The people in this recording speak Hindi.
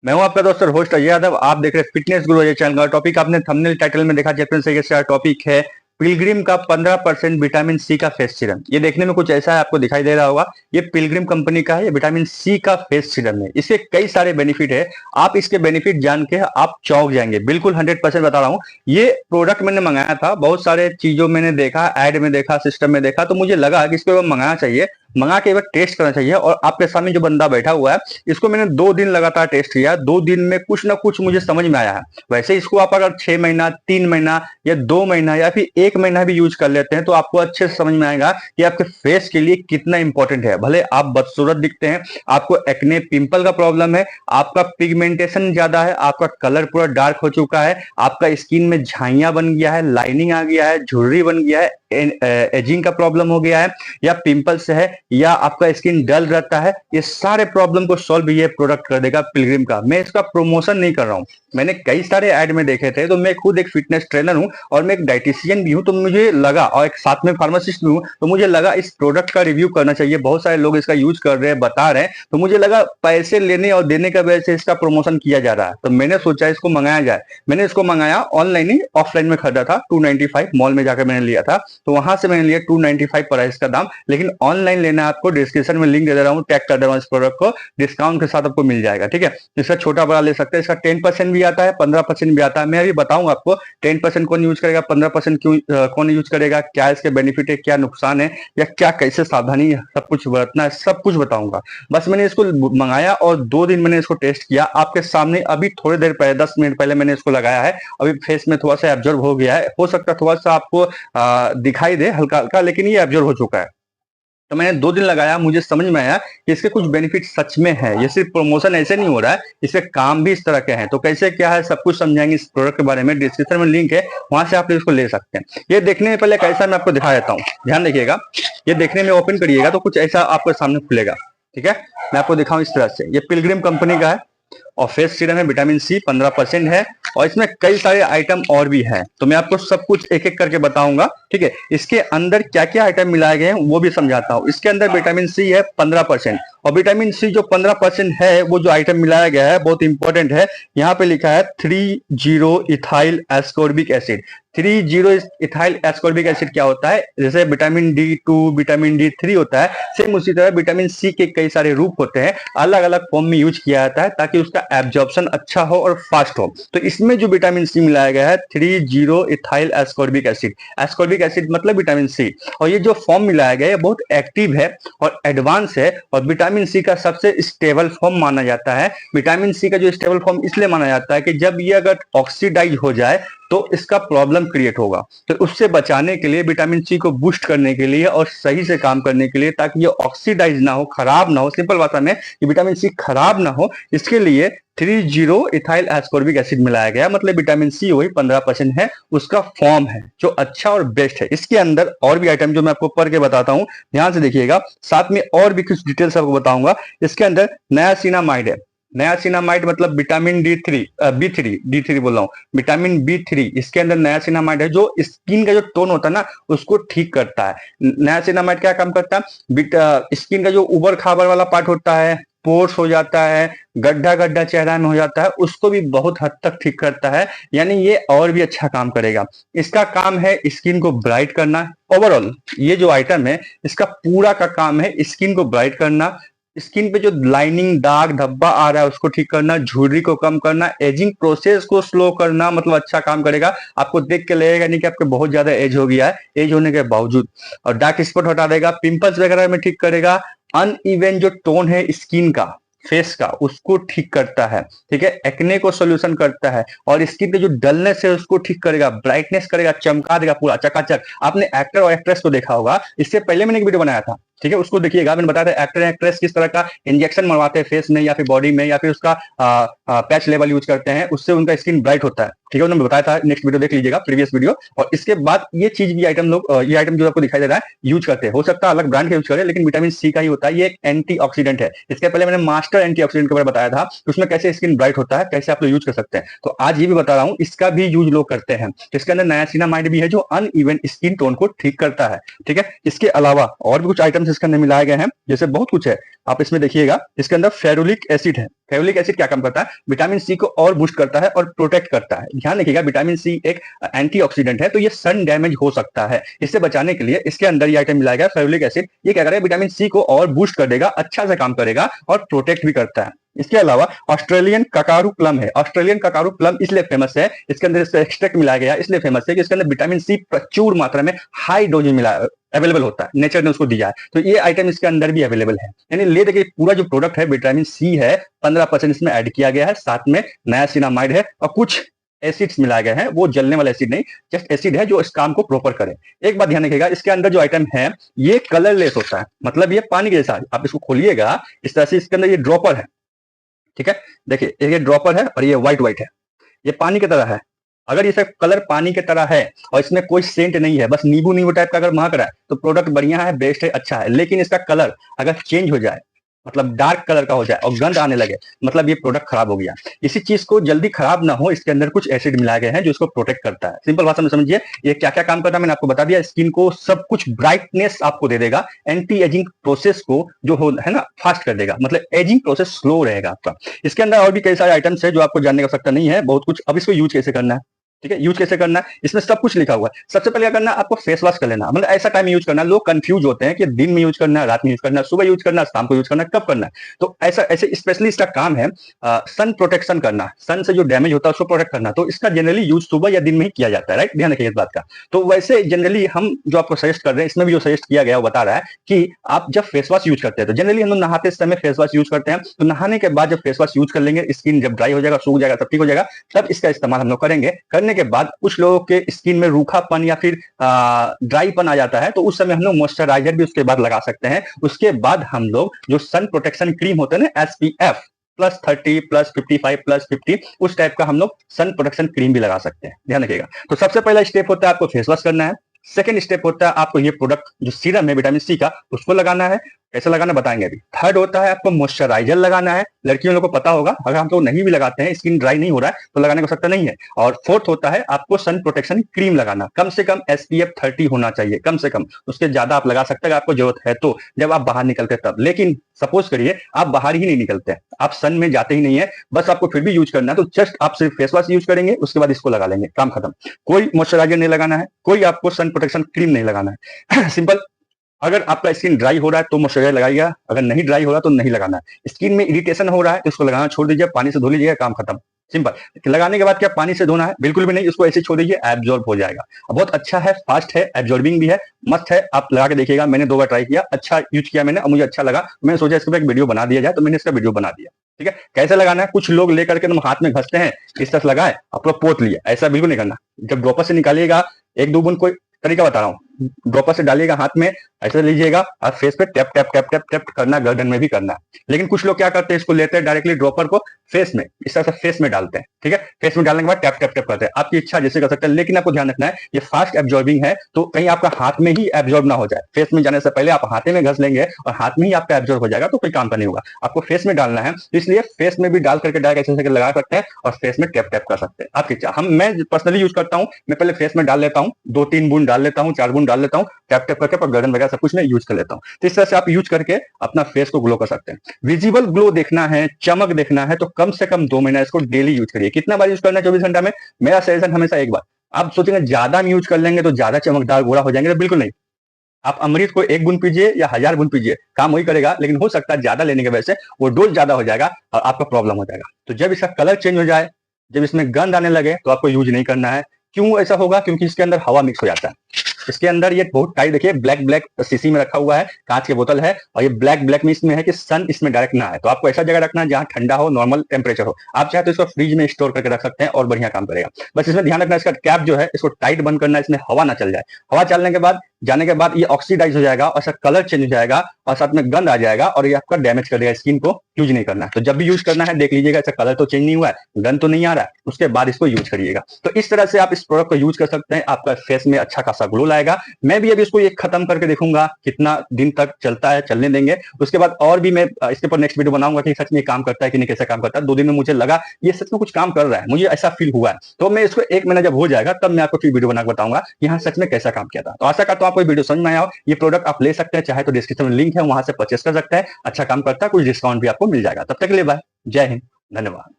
मैं हूं आपका दोस्त और होस्ट अजय यादव। आप देख रहे हैं फिटनेस गुरु अजय चैनल का। टॉपिक आपने थंबनेल टाइटल में देखा, चैप्टर से ये टॉपिक है पिलग्रिम का 15% विटामिन सी का फेस सीरम। ये देखने में कुछ ऐसा है, आपको दिखाई दे रहा होगा। ये पिलग्रिम कंपनी का है, ये विटामिन सी का फेस सीरम है। इसके कई सारे बेनिफिट है। आप इसके बेनिफिट जान के आप चौंक जाएंगे, बिल्कुल 100% बता रहा हूँ। ये प्रोडक्ट मैंने मंगाया था, बहुत सारे चीजों मैंने देखा, एड में देखा, सिस्टम में देखा, तो मुझे लगा कि इसको मंगाना चाहिए, मंगा के एक बार टेस्ट करना चाहिए। और आपके सामने जो बंदा बैठा हुआ है, इसको मैंने 2 दिन लगातार टेस्ट किया। 2 दिन में कुछ ना कुछ मुझे समझ में आया है। वैसे इसको आप अगर 6 महीना, 3 महीना या 2 महीना या फिर 1 महीना भी यूज कर लेते हैं तो आपको अच्छे से समझ में आएगा कि आपके फेस के लिए कितना इंपॉर्टेंट है। भले आप बदसूरत दिखते हैं, आपको एक्ने पिंपल का प्रॉब्लम है, आपका पिगमेंटेशन ज्यादा है, आपका कलर पूरा डार्क हो चुका है, आपका स्किन में झाइयां बन गया है, लाइनिंग आ गया है, झुर्री बन गया है, एजिंग का प्रॉब्लम हो गया है, या पिंपल्स है, या आपका स्किन डल रहता है, ये सारे प्रॉब्लम को सॉल्व ये प्रोडक्ट कर देगा पिलग्रिम का। मैं इसका प्रमोशन नहीं कर रहा हूं, मैंने कई सारे ऐड में देखे थे। तो मैं खुद एक फिटनेस ट्रेनर हूं और मैं एक डाइटिशियन भी हूं, तो मुझे लगा, और एक साथ में फार्मासिस्ट भी हूं, तो मुझे लगा इस प्रोडक्ट का रिव्यू करना चाहिए। बहुत सारे लोग इसका यूज कर रहे हैं, बता रहे हैं, तो मुझे लगा पैसे लेने और देने का वजह से इसका प्रमोशन किया जा रहा है, तो मैंने सोचा इसको मंगाया जाए। मैंने इसको मंगाया, ऑनलाइन ही ऑफलाइन में खरीदा था। 295 मॉल में जाकर मैंने लिया था, तो वहां से मैंने लिया 295 प्राइस का दाम। लेकिन ऑनलाइन लेना है आपको, डिस्क्रिप्शन में लिंक दे दे रहा हूँ, टैग कर दे रहा हूँ, इस प्रोडक्ट को डिस्काउंट के साथ आपको मिल जाएगा। ठीक है, इसका छोटा बड़ा ले सकते हैं। इसका 10% भी आता है, 15% भी आता है। मैं अभी बताऊंगा आपको 10% कौन यूज करेगा, 15% क्यों कौन यूज करेगा, क्या इसके बेनिफिट है, क्या नुकसान है, या क्या कैसे सावधानी सब कुछ बरतना है, सब कुछ बताऊंगा। बस मैंने इसको मंगाया और 2 दिन मैंने इसको टेस्ट किया आपके सामने। अभी थोड़ी देर पहले, 10 मिनट पहले मैंने इसको लगाया है। अभी फेस में थोड़ा सा एब्जॉर्ब हो गया है, हो सकता है थोड़ा सा आपको दिखाई दे हल्का हल्का, लेकिन ये एब्जॉर्ब हो चुका है। तो मैंने 2 दिन लगाया, मुझे समझ में आया कि इसके कुछ बेनिफिट सच में है। ये सिर्फ प्रमोशन ऐसे नहीं हो रहा है, इसके काम भी इस तरह के हैं। तो कैसे क्या है सब कुछ समझाएंगे इस प्रोडक्ट के बारे में। डिस्क्रिप्शन में लिंक है, वहां से आप इसको ले सकते हैं। ये देखने में पहले कैसा मैं आपको दिखा देता हूँ, ध्यान देखिएगा। ये देखने में ओपन करिएगा तो कुछ ऐसा आपके सामने खुलेगा। ठीक है, मैं आपको दिखाऊं इस तरह से। ये पिलग्रिम कंपनी का है और फेस सीरम है, विटामिन सी 15% है, और इसमें कई सारे आइटम और भी हैं। तो मैं आपको सब कुछ एक एक करके बताऊंगा। ठीक है, इसके अंदर क्या क्या आइटम मिलाए गए हैं वो भी समझाता हूँ। इसके अंदर विटामिन सी है 15%, और विटामिन सी जो 15% है, वो जो आइटम मिलाया गया है बहुत इंपॉर्टेंट है। यहाँ पे लिखा है 30 ethyl ascorbic acid. 30 ethyl ascorbic acid क्या होता है? जैसे विटामिन D2, विटामिन D3 होता है, सेम उसी तरह विटामिन सी के कई सारे रूप होते हैं, अलग अलग फॉर्म में यूज किया जाता है ताकि उसका एब्जॉर्प्शन अच्छा हो और फास्ट हो। तो इसमें जो विटामिन सी मिलाया गया है 30 ethyl ascorbic acid. Ascorbic acid मतलब विटामिन सी, और ये जो फॉर्म मिलाया गया है बहुत एक्टिव है और एडवांस है, और विटामिन सी का सबसे स्टेबल फॉर्म माना जाता है। विटामिन सी का जो स्टेबल फॉर्म इसलिए माना जाता है कि जब ये अगर ऑक्सीडाइज हो जाए तो इसका प्रॉब्लम क्रिएट होगा। तो उससे बचाने के लिए, विटामिन सी को बूस्ट करने के लिए और सही से काम करने के लिए, ताकि ये ऑक्सीडाइज ना हो, खराब ना हो, सिंपल भाषा में कि विटामिन सी खराब ना हो, इसके लिए 30 इथाइल एस्कॉर्बिक एसिड मिलाया गया। मतलब विटामिन सी वही 15% है, उसका फॉर्म है जो अच्छा और बेस्ट है। इसके अंदर और भी आइटम जो मैं आपको पढ़ के बताता हूं, ध्यान से देखिएगा, साथ में और भी कुछ डिटेल्स आपको बताऊंगा। इसके अंदर नियासिनामाइड है। नियासिनामाइड मतलब विटामिन डी थ्री बोल रहा हूँ, विटामिन B3 इसके अंदर नियासिनामाइड है, जो स्किन का जो टोन होता है ना उसको ठीक करता है। नियासिनामाइड क्या काम करता है? स्किन का जो उबर खाबर वाला पार्ट होता है, पोर्स हो जाता है, गड्ढा गड्ढा चेहरा में हो जाता है, उसको भी बहुत हद तक ठीक करता है। यानी ये और भी अच्छा काम करेगा। इसका काम है स्किन को ब्राइट करना। ओवरऑल ये जो आइटम है इसका पूरा का काम है स्किन को ब्राइट करना, स्किन पे जो लाइनिंग, दाग धब्बा आ रहा है उसको ठीक करना, झुर्री को कम करना, एजिंग प्रोसेस को स्लो करना। मतलब अच्छा काम करेगा। आपको देख के लगेगा नहीं कि आपको बहुत ज्यादा एज हो गया है, एज होने के बावजूद। और डार्क स्पॉट हटा देगा, पिंपल्स वगैरह में ठीक करेगा, अनइवन जो टोन है स्किन का, फेस का, उसको ठीक करता है। ठीक है, एक्ने को सोल्यूशन करता है, और स्किन पे जो डलनेस है उसको ठीक करेगा, ब्राइटनेस करेगा, चमका देगा पूरा चकाचक। आपने एक्टर और एक्ट्रेस को देखा होगा, इससे पहले मैंने एक वीडियो बनाया था, ठीक है, उसको देखिएगा। मैंने बताया था एक्टर एक्ट्रेस किस तरह का इंजेक्शन मरवाते हैं फेस में या फिर बॉडी में, या फिर उसका पैच लेवल यूज करते हैं, उससे उनका स्किन ब्राइट होता है। ठीक है, उन्होंने बताया था, नेक्स्ट वीडियो देख लीजिएगा, प्रीवियस वीडियो। और इसके बाद ये चीज भी आइटम लोग, ये आइटम जो आपको दिखाई दे रहा है यूज करते हैं। हो सकता है अलग ब्रांड का यूज करें, लेकिन विटामिन सी का ही होता है। ये एक एंटीऑक्सीडेंट है। इसके पहले मैंने मास्टर एंटीऑक्सीडेंट के बारे में बताया था, उसमें कैसे स्किन ब्राइट होता है, कैसे आप लोग यूज कर सकते हैं। तो आज ये भी बता रहा हूँ, इसका भी यूज लोग करते हैं। इसके अंदर नियासिनामाइड भी है जो अनइवन स्किन टोन को ठीक करता है। ठीक है, इसके अलावा और भी कुछ आइटम आइटम्स इसके अंदर मिलाए गए हैं, जैसे बहुत कुछ है। आप इसमें देखिएगा, इसके अंदर फेरुलिक एसिड है। फेरुलिक एसिड क्या काम करता है? विटामिन सी को और बूस्ट करता है और प्रोटेक्ट करता है। ध्यान रखिएगा, विटामिन सी एक एंटीऑक्सीडेंट है, तो ये सन डैमेज हो सकता है। इससे बचाने के लिए इसके अंदर ये आइटम मिलाया गया फेरुलिक एसिड। ये क्या करेगा? विटामिन सी को और बूस्ट कर देगा, अच्छा से काम करेगा और प्रोटेक्ट भी करता है। इसके अलावा ऑस्ट्रेलियन ककारू प्लम है। ऑस्ट्रेलियन ककारू प्लम इसलिए फेमस है, इसके अंदर इसका एक्सट्रैक्ट मिलाया गया इसलिए फेमस है कि इसके अंदर विटामिन सी प्रचुर मात्रा में हाई डोज में मिला अवेलेबल होता है, नेचर ने उसको दिया है। तो ये आइटम इसके अंदर भी अवेलेबल है। यानी ले देखिए, पूरा जो प्रोडक्ट है विटामिन सी है, 15% इसमें ऐड किया गया है, साथ में नायासिनामाइड है और कुछ एसिड्स मिलाए गए हैं। वो जलने वाला एसिड नहीं, जस्ट एसिड है जो इस काम को प्रॉपर करे। एक बात ध्यान रखिएगा, इसके अंदर जो आइटम है ये कलरलेस होता है, मतलब ये पानी के जैसा। आप इसको खोलिएगा इस तरह से, इसके अंदर ये ड्रॉपर है, ठीक है। देखिए ये ड्रॉपर है और ये व्हाइट है, ये पानी की तरह है। अगर ये सब कलर पानी की तरह है और इसमें कोई सेंट नहीं है, बस नींबू नींबू टाइप का अगर महक रहा है, तो प्रोडक्ट बढ़िया है, बेस्ट है, अच्छा है। लेकिन इसका कलर अगर चेंज हो जाए, मतलब डार्क कलर का हो जाए और गंध आने लगे, मतलब ये प्रोडक्ट खराब हो गया। इसी चीज को जल्दी खराब ना हो, इसके अंदर कुछ एसिड मिलाए गए हैं जो इसको प्रोटेक्ट करता है। सिंपल भाषा में समझिए ये क्या क्या काम करता है, मैंने आपको बता दिया। स्किन को सब कुछ ब्राइटनेस आपको दे देगा, एंटी एजिंग प्रोसेस को जो हो है ना फास्ट कर देगा, मतलब एजिंग प्रोसेस स्लो रहेगा आपका। इसके अंदर और भी कई सारे आइटम्स है जो आपको जानने का आवश्यकता नहीं है, बहुत कुछ। अब इसको यूज कैसे करना है, ठीक है, यूज कैसे करना है, इसमें सब कुछ लिखा हुआ है। सबसे पहले क्या करना है, आपको फेस वॉश कर लेना, मतलब ऐसा टाइम यूज करना है। लोग कंफ्यूज होते हैं कि दिन में यूज करना है, रात में यूज करना है, सुबह यूज करना है, शाम को यूज करना है, कब करना है। तो ऐसा ऐसे स्पेशली इसका काम है सन प्रोटेक्शन करना, सन से जो डैमेज होता है उसको प्रोटेक्ट करना। तो इसका जनरली यूज सुबह या दिन में ही किया जाता है, राइट, ध्यान रखिए इस बात का। तो वैसे जनरली हम जो आपको सजेस्ट कर रहे हैं, इसमें भी जो सजेस्ट किया गया वो बता रहा है कि आप जब फेस वॉश यूज करते हैं, तो जनरली हम लोग नहाते समय फेस वॉश यूज करते हैं, तो नहाने के बाद जब फेस वॉश यूज कर लेंगे, स्किन जब ड्राई हो जाएगा, सूख जाएगा, सब ठीक हो जाएगा, तब इसका इस्तेमाल हम लोग करेंगे। करने के बाद कुछ लोगों के स्किन में रूखापन या फिर ड्राईपन आ जाता है, तो उस समय हम लोग मॉइस्चराइजर भी उसके बाद लगा सकते हैं। उसके बाद हम लोग जो सन प्रोटेक्शन क्रीम होता है ना, SPF +30 +55 +50, उस टाइप का हम लोग सन प्रोटेक्शन क्रीम भी लगा सकते हैं, ध्यान रखिएगा। तो सबसे पहला स्टेप होता है आपको फेस वॉश करना है। सेकंड स्टेप होता है आपको ये प्रोडक्ट जो सीरम है विटामिन सी का, उसको लगाना है। कैसे लगाना बताएंगे अभी। थर्ड होता है आपको मॉइस्चराइजर लगाना है, लड़कियों लोगों को पता होगा, अगर हम लोग नहीं भी लगाते हैं, स्किन ड्राई नहीं हो रहा है तो लगाने की आवश्यकता नहीं है। और फोर्थ होता है आपको सन प्रोटेक्शन क्रीम लगाना, कम से कम SPF 30 होना चाहिए, कम से कम। उसके ज्यादा आप लगा सकते हैं अगर आपको जरूरत है तो, जब आप बाहर निकलते तब। लेकिन सपोज करिए आप बाहर ही नहीं निकलते, आप सन में जाते ही नहीं है, बस आपको फिर भी यूज करना है, तो जस्ट आप सिर्फ फेस वॉश यूज करेंगे, उसके बाद इसको लगा लेंगे, काम खत्म। कोई मॉइस्चराइजर नहीं लगाना है, कोई आपको सन प्रोटेक्शन क्रीम नहीं लगाना है। सिंपल। अगर आपका स्किन ड्राई हो रहा है तो मॉइस्चराइजर लगाइएगा, अगर नहीं ड्राई हो रहा तो नहीं लगाना है। स्किन में इरिटेशन हो रहा है तो इसको लगाना छोड़ दीजिए, पानी से धो लीजिएगा, काम खत्म। सिंपल। लगाने के बाद क्या पानी से धोना है? बिल्कुल भी नहीं, उसको ऐसे छोड़ दीजिए, एब्जॉर्ब हो जाएगा। बहुत अच्छा है, फास्ट है, एब्जॉर्बिंग भी है, मस्त है, आप लगा के देखिएगा। मैंने 2 बार ट्राई किया, अच्छा यूज किया मैंने और मुझे अच्छा लगा। मैंने सोचा इसके ऊपर एक वीडियो बना दिया जाए, तो मैंने इसका वीडियो बना दिया, ठीक है। कैसे लगाना है, कुछ लोग लेकर के तुम हाथ में घसते हैं, इस तरह लगाए अपना पोत लिए, ऐसा बिल्कुल नहीं करना। जब ड्रॉपर से निकालिएगा 1-2 बूंद, कोई तरीका बता रहा हूँ, ड्रॉपर से डालिएगा हाथ में, ऐसे लीजिएगा और फेस पे tap tap tap tap tap करना, गर्दन में भी करना है। लेकिन कुछ लोग क्या करते हैं, इसको लेते हैं डायरेक्टली ड्रॉपर को फेस में, इस तरह से फेस में डालते हैं, ठीक है। फेस में डालने के बाद टैप टैप टैप करते हैं, आपकी इच्छा जैसे कर सकते हैं। लेकिन आपको ध्यान रखना है ये फास्ट एब्जॉर्बिंग है, तो कहीं आपका हाथ में ही एब्जॉर्ब ना हो जाए। फेस में जाने से पहले आप हाथ में घस लेंगे और हाथ में ही आपका एब्जॉर्ब हो जाएगा, तो कोई काम का नहीं होगा। आपको फेस में डालना है, इसलिए फेस में भी डाल करके डायरेक्ट ऐसे लगा सकते हैं और फेस में टैप टैप कर सकते हैं, आपकी इच्छा। मैं पर्सनली यूज करता हूँ, मैं पहले फेस में डाल लेता हूँ, 2-3 बूंद डाल लेता हूँ, 4 बूंद डाल लेता हूँ, टैप टैप करके, पर गर्दन वगैरह सब कुछ मैं यूज कर लेता हूँ। तो इस तरह से आप यूज करके अपना फेस को ग्लो कर सकते हैं। विजिबल ग्लो देखना है, चमक देखना है, तो कम से कम 2 महीना इसको डेली यूज करिए। कितना बार यूज करना है 24 घंटा में? मेरा सजेशन हमेशा 1 बार। आप सोचेंगे ज्यादा यूज कर लेंगे तो ज्यादा चमकदार गोरा हो जाएंगे, तो बिल्कुल नहीं। आप अमृत को 1 बूंद पीजिए या 1000 बूंद पीजिए, काम वही करेगा, लेकिन हो सकता है ज्यादा लेने की वजह से वो डोज ज्यादा हो जाएगा और आपका प्रॉब्लम हो जाएगा। तो जब इसका कलर चेंज हो जाए, जब इसमें गंध आने लगे, तो आपको यूज नहीं करना है। क्यों ऐसा होगा? क्योंकि इसके अंदर हवा मिक्स हो जाता है। इसके अंदर ये बहुत टाइट, देखिए ब्लैक शीशी में रखा हुआ है, कांच की बोतल है, और ये ब्लैक में इसमें है कि सन इसमें डायरेक्ट ना है। तो आपको ऐसा जगह रखना है जहां ठंडा हो, नॉर्मल टेम्परेचर हो। आप चाहे तो इसको फ्रिज में स्टोर करके रख सकते हैं और बढ़िया काम करेगा। बस इसमें ध्यान रखना, इसका कैप जो है इसको टाइट बंद करना है, इसमें हवा ना चल जाए। हवा चलने के बाद जाने के बाद ये ऑक्सीडाइज हो जाएगा और इसका कलर चेंज हो जाएगा और साथ में गंद आ जाएगा और ये आपका डैमेज कर देगा स्किन को। यूज नहीं करना है। तो जब भी यूज करना है देख लीजिएगा इसका कलर तो चेंज नहीं हुआ है, गंद तो नहीं आ रहा है, उसके बाद इसको यूज करिएगा। तो इस तरह से आप इस प्रोडक्ट को यूज कर सकते हैं, आपका फेस में अच्छा खासा ग्लो लाएगा। मैं भी अभी इसको ये खत्म करके देखूंगा कितना दिन तक चलता है, चलने देंगे। उसके बाद और भी मैं इसके ऊपर नेक्स्ट वीडियो बनाऊंगा कि सच में काम करता है कि नहीं, कैसे काम करता है। 2 दिन में मुझे लगा ये सच में कुछ काम कर रहा है, मुझे ऐसा फील हुआ है। तो मैं इसको 1 महीना जब हो जाएगा तब मैं आपको फिर वीडियो बना के बताऊंगा कि हाँ सच में कैसा काम किया था। तो आशा करता हूं आपको वीडियो समझ में आया हो, ये प्रोडक्ट आप ले सकते हैं, चाहे तो डिस्क्रिप्शन में लिंक है, वहां से परचेस कर सकते हैं, अच्छा काम करता है, कुछ डिस्काउंट भी आपको मिल जाएगा। तब तक के लिए बाय, जय हिंद, धन्यवाद।